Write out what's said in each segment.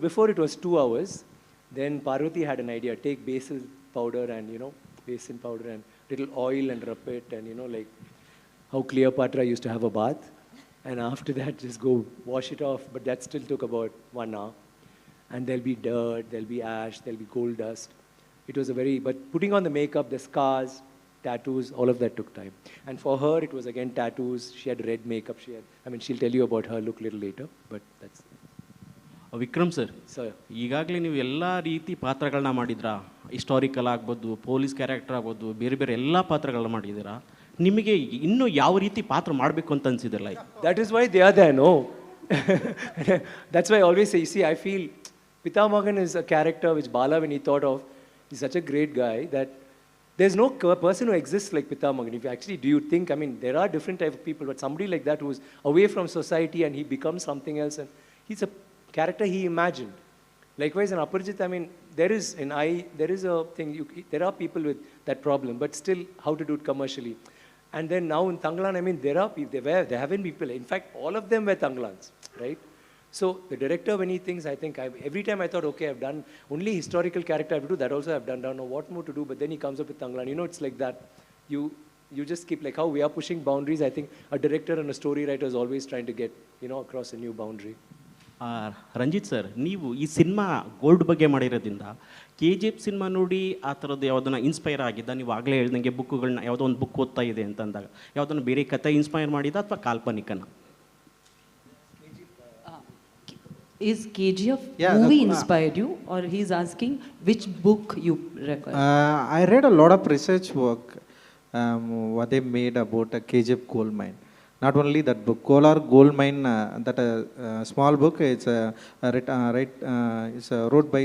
before it was 2 hours. Then Parvati had an idea, take basil powder and, basin powder and little oil and rub it and, like how Cleopatra used to have a bath. And after that, just go wash it off. But that still took about 1 hour. And there'll be dirt, there'll be ash, there'll be gold dust. It was but putting on the makeup, the scars, tattoos, all of that took time. And for her, it was again tattoos. She had red makeup. She'll tell you about her look a little later, but that's... Vikram sir, sir, ಈಗಾಗಲೇ ನೀವು ಎಲ್ಲ ರೀತಿ ಪಾತ್ರಗಳನ್ನ ಮಾಡಿದ್ರಾ, historical ಆಗ್ಬೋದು, police character ಆಗ್ಬೋದು, ಬೇರೆ ಬೇರೆ ಎಲ್ಲ ಪಾತ್ರಗಳನ್ನ ಮಾಡಿದ್ದೀರಾ. ನಿಮಗೆ ಇನ್ನೂ ಯಾವ ರೀತಿ ಪಾತ್ರ ಮಾಡಬೇಕು ಅಂತ ಅನ್ಸಿದಿಲ್ಲ? That is why they are there, no? That's why I always say, see, I feel Pitamagan is a character which Bala, when he thought of, he's such a great guy that there's no person who exists like Pitamagan. If you actually, do you think, there are different type of people, but somebody like that who's away from society and he becomes something else, and he's a character he imagined. Likewise, in Aparajit, there is a thing, there are people with that problem, but still, how to do it commercially. And then now in Thangalaan, there are people, there have been people, in fact, all of them were Thangalans, right? So the director, when he thinks, I think, every time I thought, okay, I've done only historical character I have to do, that also I've done, don't know what more to do, but then he comes up with Thangalaan. It's like that. You just keep, like how we are pushing boundaries, I think a director and a story writer is always trying to get, across a new boundary. Ranjith sir, ನೀವು ಈ cinema gold ಬಗ್ಗೆ ಮಾಡಿರೋದ್ರಿಂದ KGF cinema ನೋಡಿ ಆ ಥರದ್ದು ಯಾವುದನ್ನ inspire ಆಗಿದ್ದ? ನೀವು ಆಗಲೇ ಹೇಳ್ದಂಗೆ ಬುಕ್ಗಳನ್ನ ಯಾವುದೋ ಒಂದು ಬುಕ್ ಓದ್ತಾ ಇದೆ ಅಂತಂದಾಗ ಯಾವುದನ್ನು ಬೇರೆ ಕಥೆ ಇನ್ಸ್ಪೈರ್ ಮಾಡಿದ ಅಥವಾ ಕಾಲ್ಪನಿಕನ? Is KGF movie inspired you, or he's asking which book you recommend? I read a lot of research work, what they made about a KGF gold mine. Not only that book, Kolar Gold Mine, that small book, it's wrote by,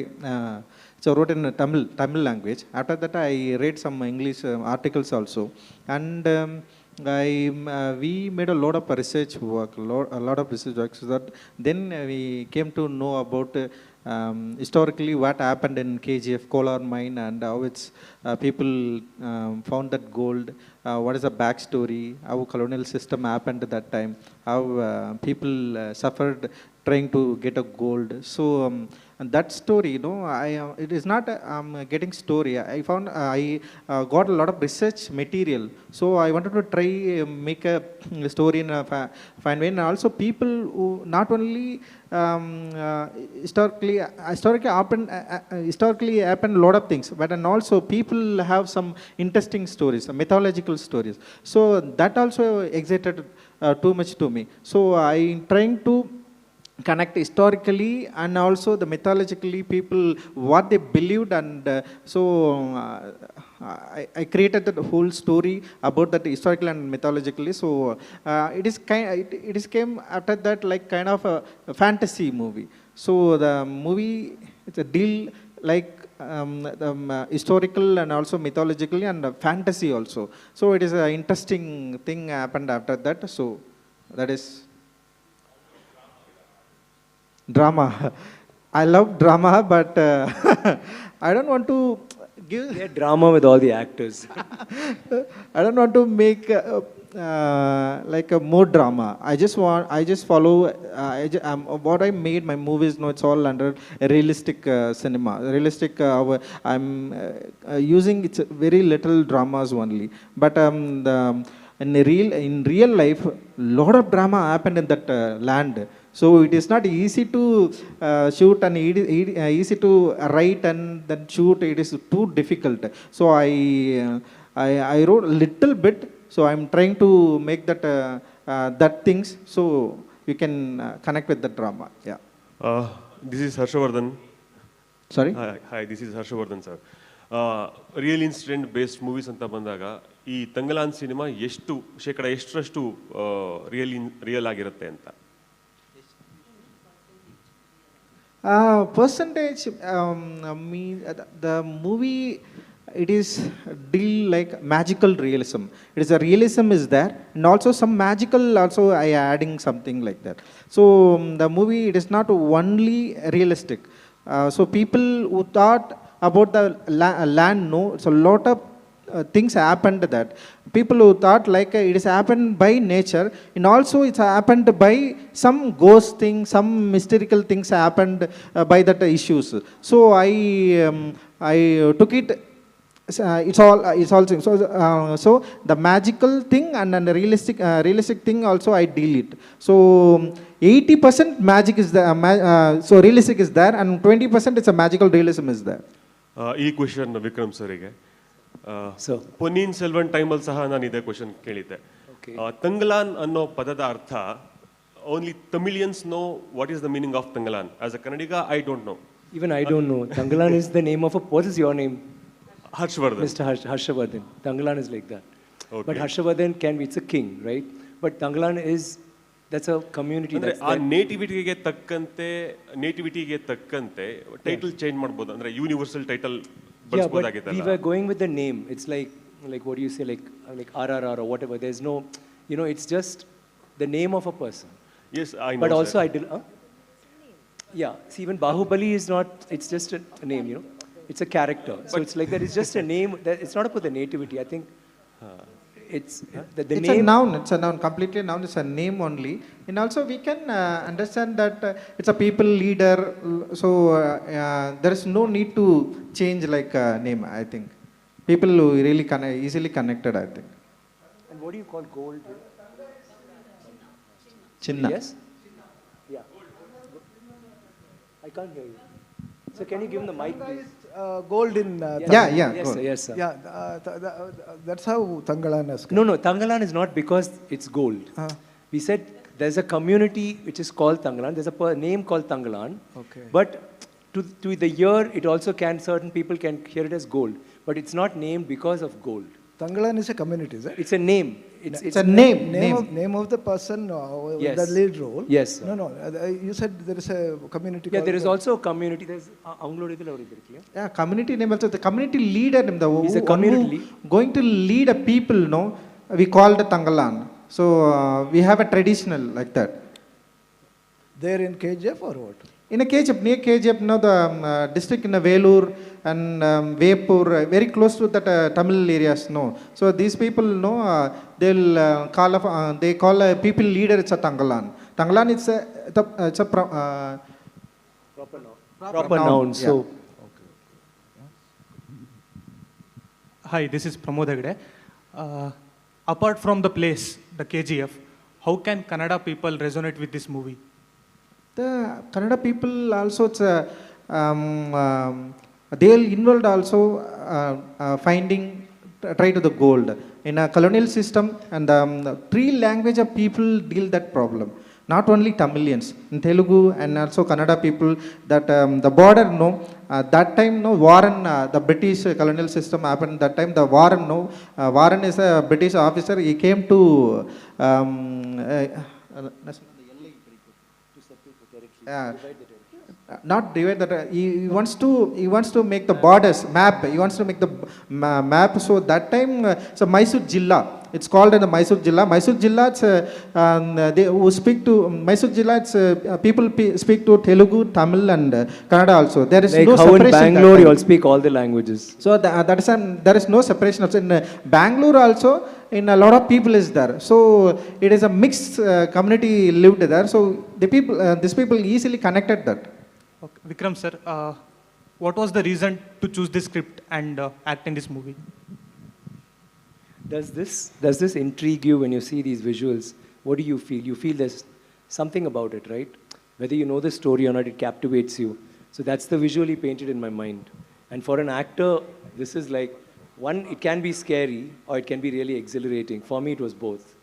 it's wrote in Tamil language. After that, I read some English articles also, and we made a lot of research work, a lot of research work. So that then we came to know about historically what happened in KGF Kolar mine and how it's people found that gold. What is the backstory? How colonial system happened at that time? How people suffered trying to get a gold. So and that story, it is not getting story. I found I got a lot of research material. So I wanted to try make a story in a fine way. And also people who not only historically happened a lot of things, but and also people have some interesting stories, mythological stories. So that also excited too much to me. So I trying to connect historically and also the mythologically people what they believed, and I created the whole story about that historical and mythologically. So it is came after that like kind of a fantasy movie. So the movie, it's a deal like historical and also mythologically and fantasy also. So it is an interesting thing happened after that. So that is drama. I love drama, but I don't want to give drama with all the actors. I don't want to make like a more drama. I just follow what I made my movies. No, it's all under realistic cinema. Realistic. I'm using it's very little dramas only, but in real life, lot of drama happened in that land. So it is not easy to shoot and easy to write and then shoot. It is too difficult. So I wrote a little bit. So I'm trying to make that things so you can connect with the drama. Yeah. This is Harshavardhan. Sorry. Hi, this is Harshavardhan sir. Real incident based movies anta bandaga ee Thangalaan cinema ಎಷ್ಟರಷ್ಟು real ಆಗಿರುತ್ತೆ ಅಂತ? Percentage, the movie, it is deal like magical realism. It is a realism is there, and also some magical also I adding something like that. So the movie, it is not only realistic. So people who thought about the land, no, it's a lot of things happened that people who thought like it is happened by nature, and also it's happened by some ghost thing, some mystical things happened by that issues. So I took it, it's all things. So the magical thing and the realistic thing also I deal it. So 80% magic is there, so realistic is there, and 20% it's a magical realism is there. ಈ question Vikram ಸರಿಗೆ. So Ponniyin Selvan ಟೈಮಲ್ಲಿ ಸಹ ನಾನು ಇದೇ question ಕೇಳಿದ್ದೆ. ತಂಗಲಾನ್ ಅನ್ನೋ ಪದದ ಅರ್ಥ ಓನ್ಲಿ ತಮಿಳಿಯನ್ಸ್ know what is the meaning of Thangalaan. As a Kannadiga I don't know. even I don't know. Thangalaan is the name of a. What is your name? Harshavardhan. Mr. Harshavardhan. Thangalaan is like that. Okay. But Harshavardhan can be, it's a king, right? But Thangalaan is, that's a community. ಅಂದ್ರೆ That's ಆ that. ನೇಟಿವಿಟಿಗೆ ತಕ್ಕಂತೆ title change ಮಾಡ್ಬೋದು, ಅಂದ್ರೆ universal title Yeah, but we ಬಳಸಬಹುದಾಗಿತ್ತಲ್ಲ. were going with the name. It's like what do you say, like RRR or whatever. There's no, it's just the name of a person. Yes, I know. But also sir. I did. Yeah. See, even Bahubali is not. It's just a name. It's a character. So it's like that. It's just a name. It's not about the nativity. I think it's the It's name. a noun. It's a noun. Completely noun. It's a name only. And also we can understand that it's a people leader. So there is no need to change like name. I think people who really easily connected. I think. And what do you call gold? Chinna. Yes. Yeah. I can't hear you. So can you give him the mic, please? Gold in Yeah. Yes, Gold. sir. Yes, sir. that's how Thangalaan is. No. Thangalaan is not because it's gold. We said there's a community which is called Thangalaan. There's a name called Thangalaan. Okay. But to the year, it also can, certain people can hear it as gold. But it's not named because of gold. Thangalaan is a community, is it? It's a name. It's a name. Name of the person with Yes. the lead role. Yes, sir. No. You said there is a community. Yeah, there is also a community. There's Yeah, community name also. The community leader, He's a one community who going to lead a people, we call the Thangalaan. So we have a traditional like that. There in KGF or what? In a KGF, near KGF, the district in Velur and Vepur, very close to that Tamil areas, So these people, they'll they call a people leader, it's a Thangalaan. Thangalaan, it's a proper noun. So Hi, this is Pramod Hegde. Apart from the place, the KGF, how can Kannada people resonate with this movie? The Kannada people also, it's they'll involved also finding, try to the gold. In a colonial system, and the three language of people deal that problem. Not only Tamilians, in Telugu and also Kannada people, that the border, that time, Warren, the British colonial system happened, that time the Warren, Warren is a British officer, he came to, not divide that, he wants to make the borders, map, he wants to make the map, so that time, so Mysore Jilla, it's called in the Mysore Jilla. Mysore Jilla, it's they who speak to Mysore Jilla, it's people speak to Telugu, Tamil and Kannada also. There is like no how in separation. Bangalore you all speak all the languages. So that is there is no separation. Also in Bangalore also, in a lot of people is there. So it is a mixed community lived there. So the people, these people easily connected that. Okay. Vikram sir, what was the reason to choose this script and act in this movie? Does this intrigue you when you see these visuals? What do you feel? You feel there's something about it, right? Whether you know the story or not, it captivates you. So that's the visually painted in my mind. And for an actor, this is like, one, it can be scary or it can be really exhilarating. For me, it was both.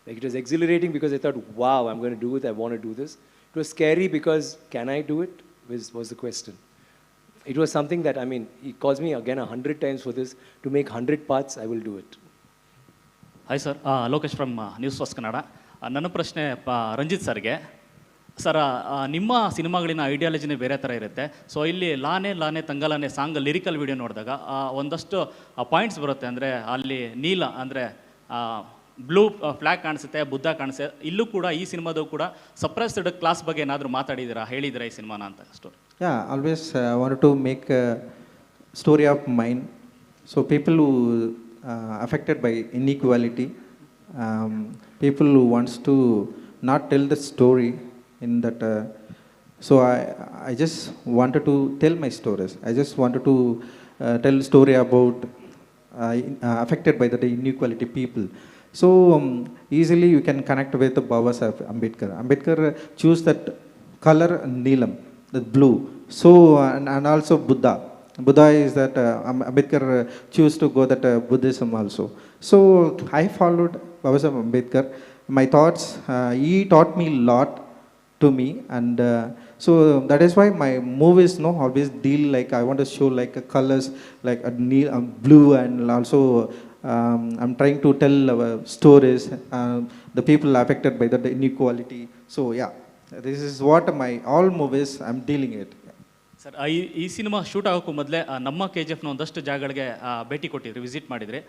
Like it was exhilarating because I thought, wow, I'm going to do it, I want to do this. It was scary because, can I do it? Was the question. It was something that, he calls me again 100 times for this. To make 100 parts, I will do it. Hi sir, Lokesh from news first Kannada. ನನ್ನ ಪ್ರಶ್ನೆ ರಂಜಿತ್ ಸರ್ಗೆ. Sir, ನಿಮ್ಮ ಸಿನಿಮಾಗಳಿನ ಐಡಿಯಾಲಜಿನೇ ಬೇರೆ ಥರ ಇರುತ್ತೆ. So ಇಲ್ಲಿ ಲಾನೆ ತಂಗಲಾನೆ song lyrical video ನೋಡಿದಾಗ ಒಂದಷ್ಟು ಪಾಯಿಂಟ್ಸ್ ಬರುತ್ತೆ. ಅಂದರೆ ಅಲ್ಲಿ ನೀಲ ಅಂದರೆ ಬ್ಲೂ ಫ್ಲ್ಯಾಗ್ ಕಾಣಿಸುತ್ತೆ, ಬುದ್ಧ ಕಾಣಿಸುತ್ತೆ. ಇಲ್ಲೂ ಕೂಡ ಈ ಸಿನಿಮಾದು ಕೂಡ ಸಪ್ರೆಸ್ಡ್ ಕ್ಲಾಸ್ ಬಗ್ಗೆ ಏನಾದರೂ ಮಾತಾಡಿದ್ದೀರಾ, ಹೇಳಿದ್ದೀರಾ ಈ ಸಿನಿಮಾನ ಅಂತ story? Always wanted to make a story of mine. So people who affected by inequality. People who wants to not tell the story in that. So I just wanted to tell my stories. I just wanted to tell story about affected by the inequality people. So easily you can connect with the Baba Sahib Ambedkar. Ambedkar choose that color Neelam, the blue. So and also Buddha. Buddha is that Ambedkar choose to go that Buddhism also. So I followed Baba Sahib Ambedkar. My thoughts, he taught me a lot to me, and so that is why my movies always deal like I want to show like colors like a blue, and also I'm trying to tell stories, the people affected by the inequality. So yeah, this is what my all movies I'm dealing it. Sir ಈ cinema shoot ಆಗೋಕ್ಕೂ ಮೊದಲೇ ನಮ್ಮ K G ಎಫ್ನ ಒಂದಷ್ಟು ಜಾಗಗಳಿಗೆ ಭೇಟಿ ಕೊಟ್ಟಿದ್ರಿ, visit ಮಾಡಿದ್ರಿ.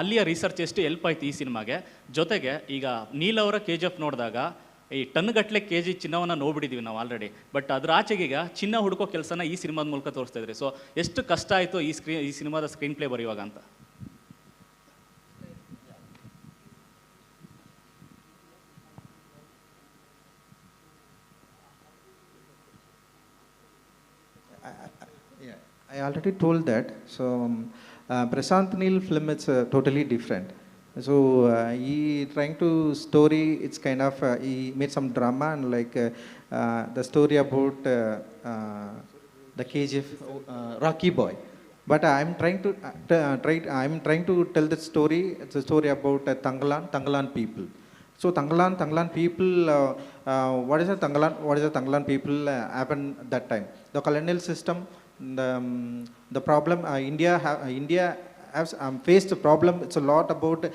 ಅಲ್ಲಿಯ research ಎಷ್ಟು help ಆಯ್ತು ಈ ಸಿನಿಮಾಗೆ? ಜೊತೆಗೆ ಈಗ ನೀಲ್ ಅವರ ಕೆ ಜಿ ಎಫ್ ನೋಡಿದಾಗ ಈ ಟನ್ಗಟ್ಟಲೆ ಕೆ ಜಿ ಚಿನ್ನವನ್ನು ನೋಡ್ಬಿಟ್ಟಿದ್ದೀವಿ ನಾವು ಆಲ್ರೆಡಿ, ಬಟ್ ಅದ್ರ ಆಚೆಗೀಗ ಚಿನ್ನ ಹುಡುಕೋ ಕೆಲಸನ ಈ ಸಿನಿಮಾದ ಮೂಲಕ ತೋರಿಸ್ತಾ ಇದ್ರಿ. ಸೊ ಎಷ್ಟು ಕಷ್ಟ ಆಯಿತು ಈ ಸಿನಿಮಾದ ಸ್ಕ್ರೀನ್ ಪ್ಲೇ ಬರೆಯುವಾಗ ಅಂತ? I already told that. So Prashant Neel film is totally different. So he trying to story. It's kind of he made some drama and like the story about the KGF Rocky Boy. But I'm trying to tell the story. It's a story about Thangalaan people. So Thangalaan people. What is the Thangalaan people happened that time? The colonial system. The problem India has faced a problem. It's a lot about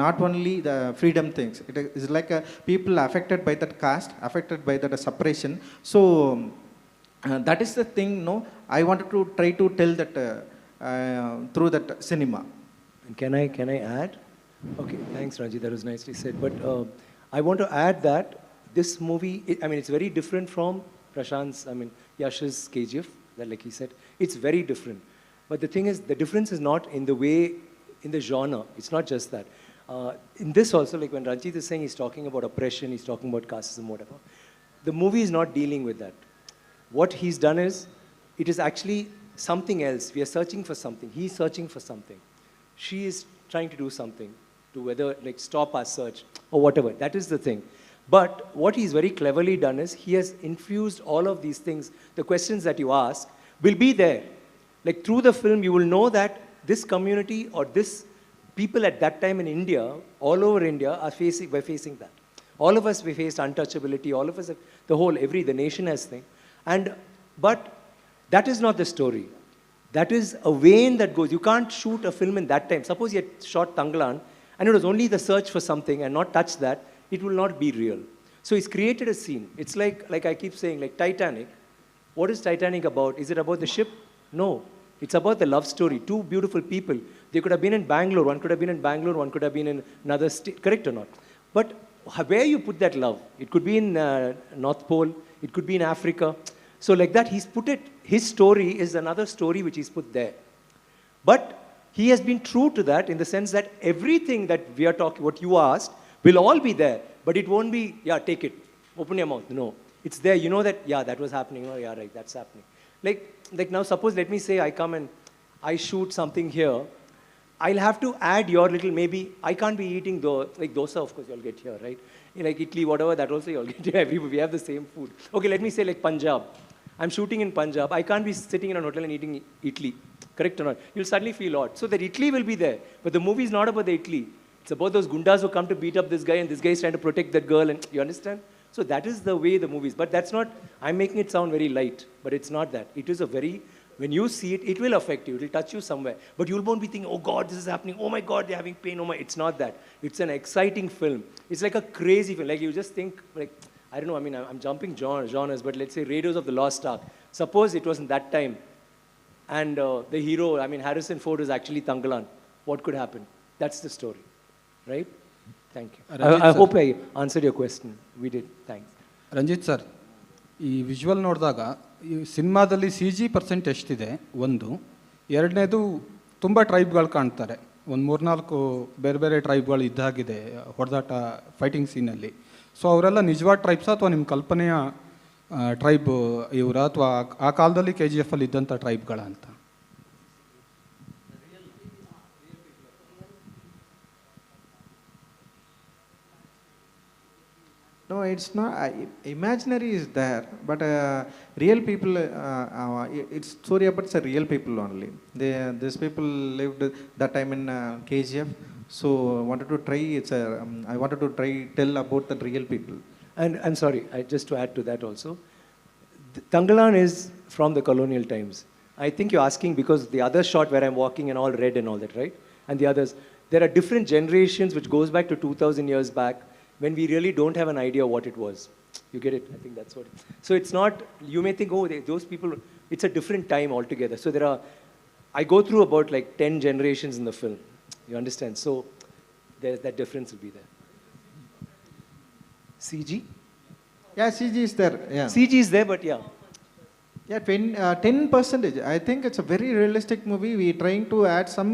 not only the freedom things. It is like people affected by that caste, affected by that separation. So that is the thing. I wanted to try to tell that through that cinema. And can I add? Okay, thanks Ranjit, that was nicely said. But I want to add that this movie, it's very different from Prashant's, Yash's KGF. That, like he said, it's very different. But the thing is, the difference is not in the way, in the genre. It's not just that. In this also, like when Ranjit is saying he's talking about oppression, he's talking about casteism, whatever. The movie is not dealing with that. What he's done is, it is actually something else. We are searching for something. He's searching for something. She is trying to do something to whether like stop our search or whatever. That is the thing. But what he's very cleverly done is he has infused all of these things. The questions that you ask will be there. Like through the film, you will know that this community or this people at that time in India, all over India, were facing that. All of us, we faced untouchability. All of us, the nation has thing. But that is not the story. That is a vein that goes. You can't shoot a film in that time. Suppose you had shot Thangalaan and it was only the search for something and not touch that, it will not be real. So he's created a scene. It's like I keep saying, like Titanic. What is Titanic about? Is it about the ship? No. It's about the love story. Two beautiful people. They could have been in Bangalore. One could have been in Bangalore. One could have been in another state. Correct or not? But where you put that love? It could be in North Pole. It could be in Africa. So like that, he's put it. His story is another story which he's put there. But he has been true to that in the sense that everything that we are talking, what you asked, will all be there, but it won't be, take it, open your mouth. No, it's there. You know that, that was happening. Oh, yeah, right, that's happening. Like now, suppose, let me say I come and I shoot something here. I'll have to add your little, maybe, I can't be eating like dosa, of course, you'll get here, right? Like Italy, whatever, that also you'll get here. Everybody, we have the same food. Okay, let me say like Punjab. I'm shooting in Punjab. I can't be sitting in a hotel and eating Italy. Correct or not? You'll suddenly feel odd. So that Italy will be there. But the movie is not about the Italy. It's about those gundas who come to beat up this guy and this guy is trying to protect that girl. And you understand? So that is the way the movie is. But that's not, I'm making it sound very light. But it's not that. It is a very, when you see it, it will affect you. It will touch you somewhere. But you won't be thinking, oh God, this is happening. Oh my God, they're having pain. Oh my, it's not that. It's an exciting film. It's like a crazy film. Like you just think, like, I don't know, I'm jumping genres, but let's say Raiders of the Lost Ark. Suppose it was in that time. And the hero, Harrison Ford is actually Thangalaan. What could happen? That's the story. Right? Thank you. I hope I answered your question. We did. Thanks. Ranjith sir, ಈ visual ನೋಡಿದಾಗ ಈ ಸಿನಿಮಾದಲ್ಲಿ CG percent ಎಷ್ಟಿದೆ ಒಂದು, ಎರಡನೇದು ತುಂಬ ಟ್ರೈಬ್ಗಳು ಕಾಣ್ತಾರೆ. ಒಂದು ಮೂರ್ನಾಲ್ಕು ಬೇರೆ ಬೇರೆ ಟ್ರೈಬ್ಗಳು ಇದ್ದಾಗಿದೆ ಹೊಡೆದಾಟ ಫೈಟಿಂಗ್ ಸೀನಲ್ಲಿ. ಸೊ ಅವರೆಲ್ಲ ನಿಜವಾದ ಟ್ರೈಬ್ಸಾ ಅಥವಾ ನಿಮ್ಮ ಕಲ್ಪನೆಯ ಟ್ರೈಬ್ ಇವರ, ಅಥವಾ ಆ ಕಾಲದಲ್ಲಿ KGF ಅಲ್ಲಿ ಇದ್ದಂಥ ಟ್ರೈಬ್ಗಳ ಅಂತ? No, it's not. Imaginary is there, but real people. It's story about the real people only. These people lived that time in KGF, so wanted to try. I wanted to try tell about the real people. And I'm sorry, just to add to that also, Thangalaan is from the colonial times. I think you're asking because the other shot where I'm walking and all red and all that, right? And the others, there are different generations which goes back to 2000 years back, when we really don't have an idea what it was. You get it? I think that's what. So it's not, you may think, oh, those people, it's a different time altogether. So there are, I go through about like 10 generations in the film. You understand? So that difference will be there. CG? Yeah, CG is there. Yeah. CG is there, but yeah. Yeah, 10%. I think it's a very realistic movie. We trying to add some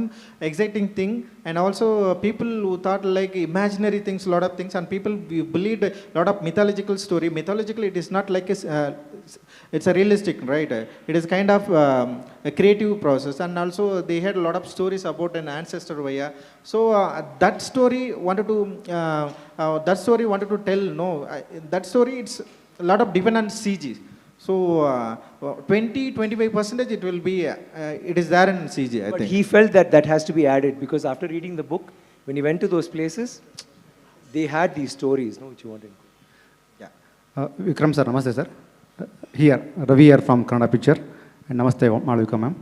exciting thing, and also people who thought like imaginary things, lot of things, and people believed a lot of mythological story. Mythological, it is not like it's a realistic, right? It is kind of a creative process, and also they had a lot of stories about an ancestor via. So that story wanted to tell. No, that story, it's a lot of depend on CG. So 20-25% it will be, it is there in CG, I But think. he felt that has to be added because after reading the book, when he went to those places, they had these stories, no, which you wanted. Yeah. Vikram sir, namaste sir. Here, Ravi here from Kannada Picture, and namaste Malvika ma'am.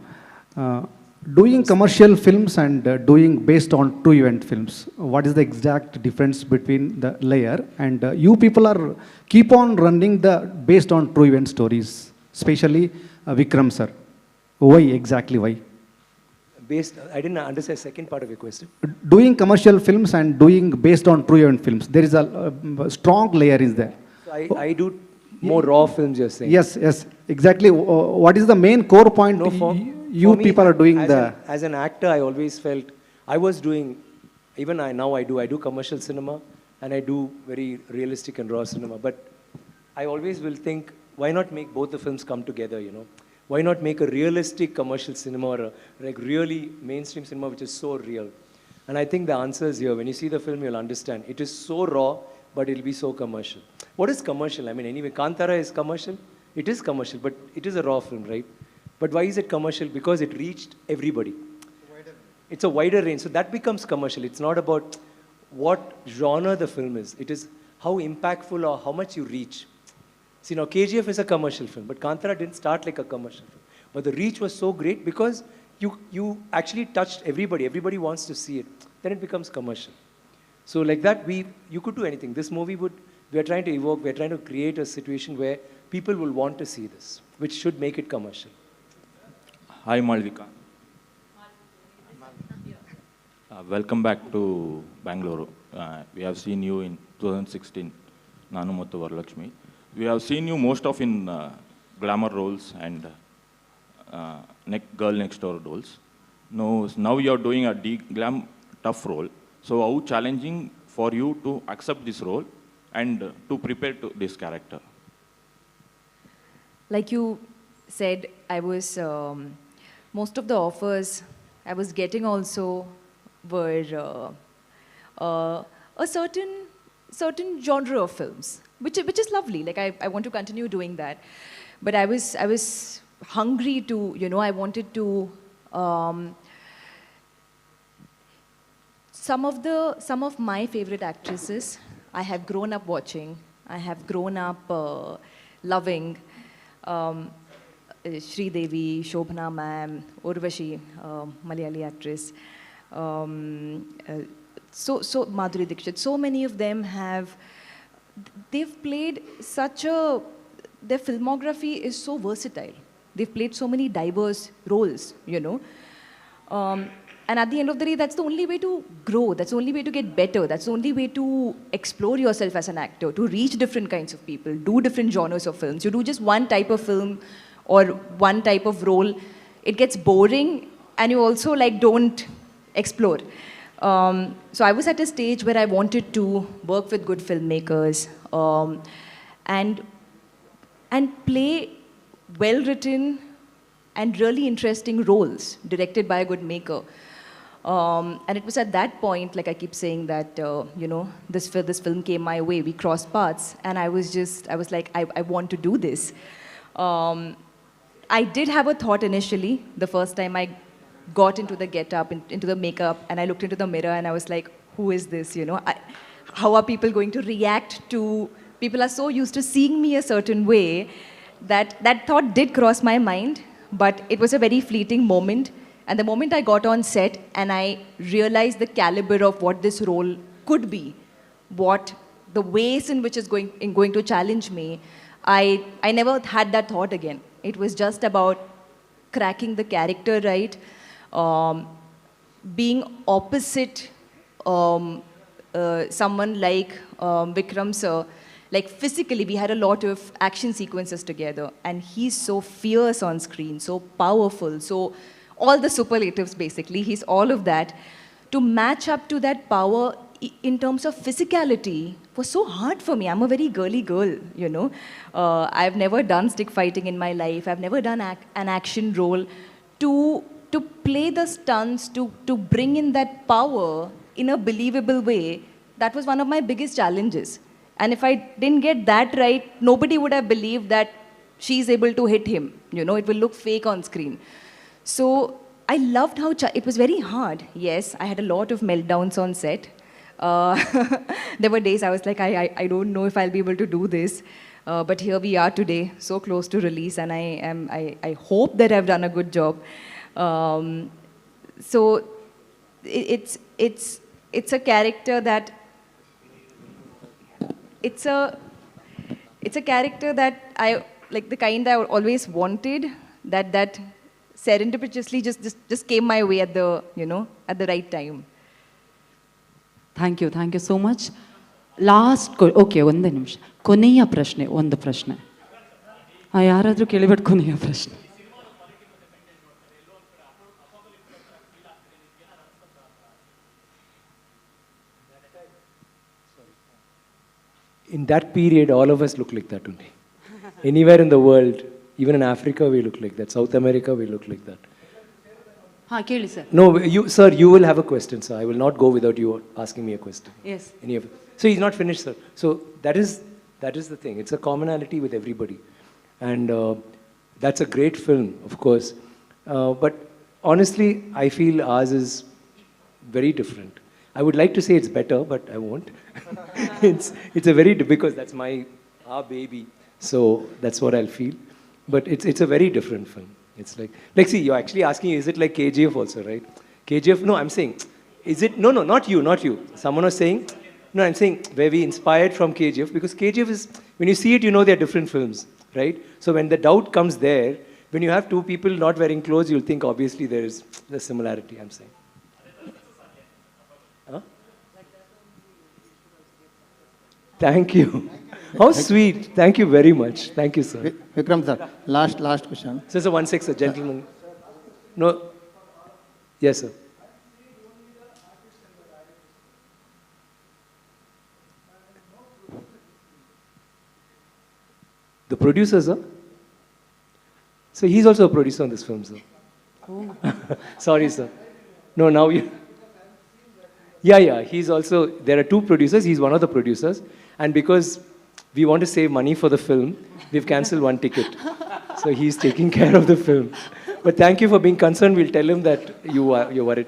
Doing commercial films and doing based on true event films, what is the exact difference between the layer? And you people are keep on running the based on true event stories, especially Vikram sir. Why exactly why? I didn't understand the second part of your question. Doing commercial films and doing based on true event films, there is a strong layer is there. So I do more raw films, you're saying? Yes, exactly. What is the main core point? No, for me, people are doing as an actor, I always felt I was doing, even now I do commercial cinema and I do very realistic and raw cinema. But I always will think, why not make both the films come together, you know? Why not make a realistic commercial cinema or like really mainstream cinema which is so real? And I think the answer is here. When you see the film, you'll understand. It is so raw, but it'll be so commercial. What is commercial? I mean, anyway, Kantara is commercial. It is commercial, but it is a raw film, right? But why is it commercial? Because it reached everybody. It's a wider range. So that becomes commercial. It's not about what genre the film is. It is how impactful or how much you reach. See, now KGF is a commercial film, but Kantara didn't start like a commercial film. But the reach was so great because you actually touched everybody. Everybody wants to see it. Then it becomes commercial. So like that, you could do anything. This movie we are trying to evoke, we are trying to create a situation where people will want to see this, which should make it commercial. Hi, Malvika. Welcome back to Bangalore. We have seen you in 2016, Nanu Mattu Varalakshmi. We have seen you most of in glamour roles and girl next door roles. Now you are doing a glam tough role. So how challenging for you to accept this role and to prepare to this character? Like you said, I was most of the offers I was getting also were a certain genre of films, which is lovely. Like I want to continue doing that, but I was hungry to, you know, I wanted to some of my favorite actresses I have grown up watching, I have grown up loving. Sri Devi, Shobhana ma'am, Urvashi, Malayali actress, so Madhuri Dixit, so many of them they've played their filmography is so versatile. They've played so many diverse roles, you know. And at the end of the day, that's the only way to grow, that's the only way to get better, that's the only way to explore yourself as an actor, to reach different kinds of people, do different genres of films. You do just one type of film or one type of role, it gets boring, and you also like don't explore. So I was at a stage where I wanted to work with good filmmakers and play well-written and really interesting roles directed by a good maker. And it was at that point, like I keep saying that, this film came my way, we crossed paths, and I was like, I want to do this. I did have a thought initially, the first time I got into the get-up, into the makeup, and I looked into the mirror and I was like, who is this, how are people going to react to, people are so used to seeing me a certain way that thought did cross my mind, but it was a very fleeting moment. And the moment I got on set and I realized the caliber of what this role could be, what the ways in which it's going to challenge me, I never had that thought again. It was just about cracking the character right, being opposite someone like Vikram sir. Like physically, we had a lot of action sequences together, and he's so fierce on screen, so powerful, so all the superlatives basically, he's all of that. To match up to that power in terms of physicality was so hard for me. I'm a very girly girl, I've never done stick fighting in my life. I've never done an action role. To play the stunts, to bring in that power in a believable way, that was one of my biggest challenges. And if I didn't get that right, nobody would have believed that she's able to hit him. It will look fake on screen. So I loved how it was very hard. Yes, I had a lot of meltdowns on set. There were days I was like, I don't know if I'll be able to do this. But here we are today, so close to release, and I hope that I've done a good job. So it's a character that it's a character that I like, the kind I always wanted, that serendipitously just came my way at the right time. Thank you so much. Okay, ಒಂದೇ ನಿಮಿಷ, ಕೊನೆಯ ಪ್ರಶ್ನೆ, ಒಂದು ಪ್ರಶ್ನೆ ಯಾರಾದರೂ ಕೇಳಿಬಿಟ್ಟು ಕೊನೆಯ ಪ್ರಶ್ನೆ. In that period, all of us look like that only. Anywhere in the world, even in Africa, we look like that. South America, we look like that. ಕೇಳಿ sir. No, sir, you will have a question, sir. I will not go without you asking me a question. Yes. So he's not finished, sir. So that is the thing. It's a commonality with everybody. And that's a great film, of course. But honestly, I feel ours is very different. I would like to say it's better, but I won't. it's a very, because that's our baby. So that's what I'll feel. But it's a very different film. It's like see, you're actually asking, is it like KGF also, right? KGF, no, I'm saying, is it, no, not you. Someone was saying, no, I'm saying where we inspired from KGF, because KGF is, when you see it, they're different films, right? So when the doubt comes there, when you have two people not wearing clothes, you'll think obviously there is a similarity, I'm saying. Huh? Thank you. How sweet. Thank you very much. Thank you, sir. Vikram sir, last question. Sir, 1-6, a gentleman. No. Yes, sir. The producer, sir? So he's also a producer on this film, sir. Oh. Sorry, sir. No, now you... Yeah, he's also... There are two producers. He's one of the producers. And because we want to save money for the film, we've cancelled one ticket. So he's taking care of the film. But thank you for being concerned. We'll tell him that you're worried.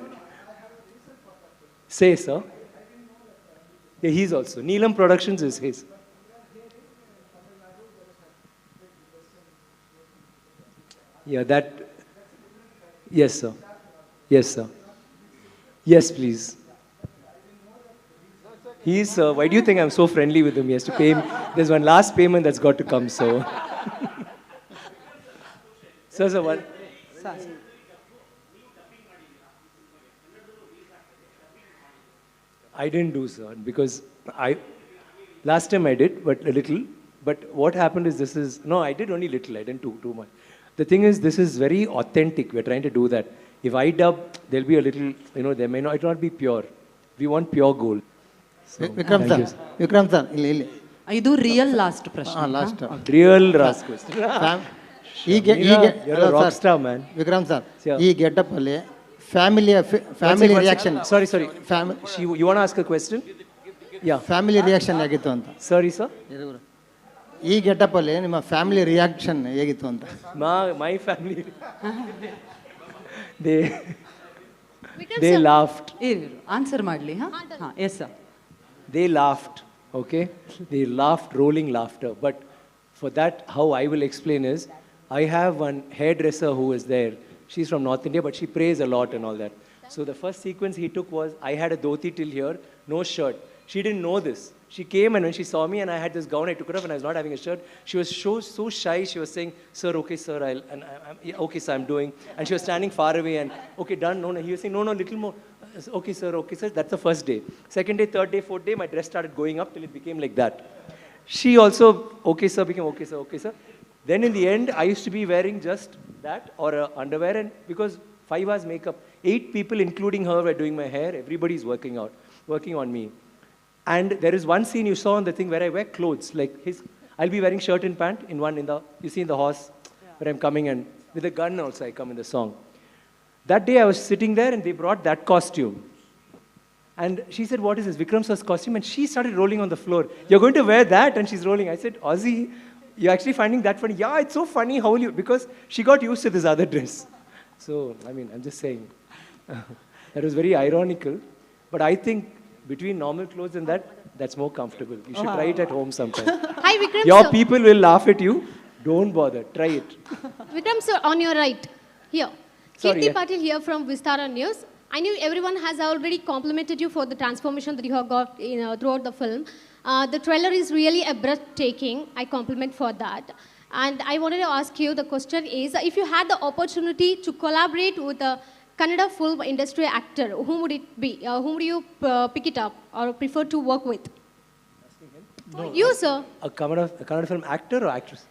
Say, sir. Yeah, he's also. Neelam Productions is his. Yeah, that... Yes, sir. Yes, sir. Yes, please. He's, why do you think I'm so friendly with him? He has to pay him. There's one last payment that's got to come, so. Sir, what? I didn't do, sir, because last time I did, but a little. But what happened is no, I did only little. I didn't do too much. The thing is, this is very authentic. We're trying to do that. if I dub, there'll be a little, there may not, it not be pure. We want pure gold. So, Vikram thank you, sir, Vikram sir, ಇಲ್ಲಿ ಇದು real last ಪ್ರಶ್ನೆ last Real last question. ಹೀಗೆ You're a rock star, man. Vikram sir Yeah. ಈ getup ಅಲ್ಲಿ family reaction Sorry. You want to ask a question? Yeah. Family reaction ಹೇಗಿತ್ತು ಅಂತ Sorry, sir. ಈ getup ಅಲ್ಲಿ ನಿಮ್ಮ ಫ್ಯಾಮಿಲಿ ರಿಯಾಕ್ಷನ್ ಹೇಗಿತ್ತು ಅಂತ My family, they laughed. Answer ಮಾಡಲಿ ಹಾಂ yes sir They laughed, okay? They laughed, rolling laughter. But for that, how I will explain is, I have one hairdresser who is there. She's from North India, but she prays a lot and all that. So the first sequence he took was, I had a dhoti till here, no shirt. She didn't know this. She came and when she saw me and I had this gown, I took it off and I was not having a shirt. She was so shy. She was saying, "Sir, okay, sir, yeah, okay, sir, I'm doing." And she was standing far away and, "Okay, done." No. He was saying, "No, little more." Okay, sir. That's the first day. Second day, third day, fourth day, my dress started going up till it became like that. She also, "Okay, sir," became, "Okay, sir, okay, sir." Then in the end, I used to be wearing just that or underwear, and because 5 hours makeup, 8 people, including her, were doing my hair. Everybody's working on me. And there is one scene you saw on the thing where I wear clothes, like I'll be wearing shirt and pant you see in the horse, where I'm coming, and with a gun also I come in the song. That day I was sitting there and they brought that costume. And she said, "What is this?" Vikram sir's costume. And she started rolling on the floor. "You're going to wear that?" And she's rolling. I said, "Ozzy, you're actually finding that funny?" "Yeah, it's so funny. How will you?" Because she got used to this other dress. So, I'm just saying. That was very ironical. But I think between normal clothes and that's more comfortable. You should try it at home sometime. Hi, Vikram Your sir. people will laugh at you. Don't bother. Try it. Vikram sir, on your right. Here. Sorry, Kirti yeah. Patil here from Vistara News. I knew everyone has already complimented you for the transformation that you have got throughout the film. The trailer is really a breathtaking. I compliment for that. And I wanted to ask you, the question is, if you had the opportunity to collaborate with a Kannada film industry actor, whom would it be? Whom would you pick it up or prefer to work with? No, You, sir. A Kannada film actor or actress?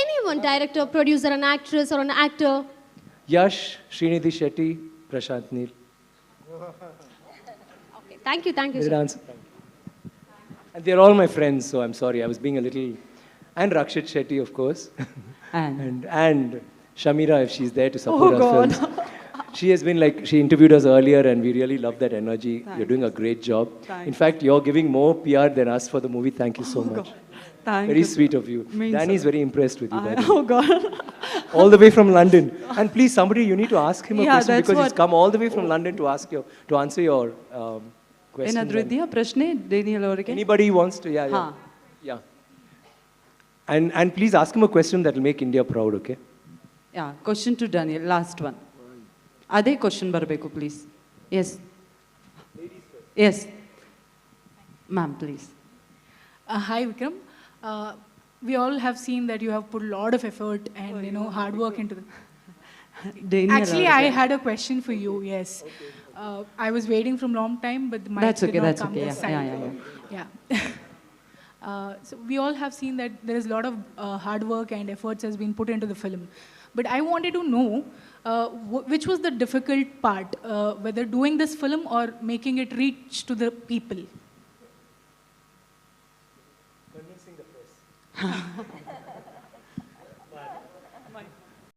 Anyone, director, producer, an actress, or an actor. Yash, Srinidhi Shetty, Prashant Neel. Okay, thank you, Good sir. answer. And they're all my friends, so I'm sorry. I was being a little... And Rakshit Shetty, of course. And Shamira, if she's there to support our films. She has been she interviewed us earlier and we really love that energy. Thanks. You're doing a great job. Thanks. In fact, you're giving more PR than us for the movie. Thank you so much. Thank Very you. sweet of you. Means Danny a is very impressed with you. by the way. Oh God. All the way from London. And please, somebody, you need to ask him a Yeah, question that's because he's what- come all the way from London to answer your question. ಏನಾದರೂ ಇದೆಯಾ ಪ್ರಶ್ನೆ Daniel ಅವರಿಗೆ Anybody wants to, yeah. ಹಾ Yeah. And please ask him a question that will make India proud, okay? Yeah question to Daniel last one ಅದೇ question ಬರಬೇಕು please yes yes ma'am please Hi, Vikram. We all have seen that you have put a lot of effort and hard work into the. Actually, I had a question for you. Yes, I was waiting from long time, but the mic That's okay, did not that's come okay. this Yeah, time. yeah. So we all have seen that there is a lot of hard work and efforts has been put into the film. But I wanted to know which was the difficult part, whether doing this film or making it reach to the people. Convincing the press.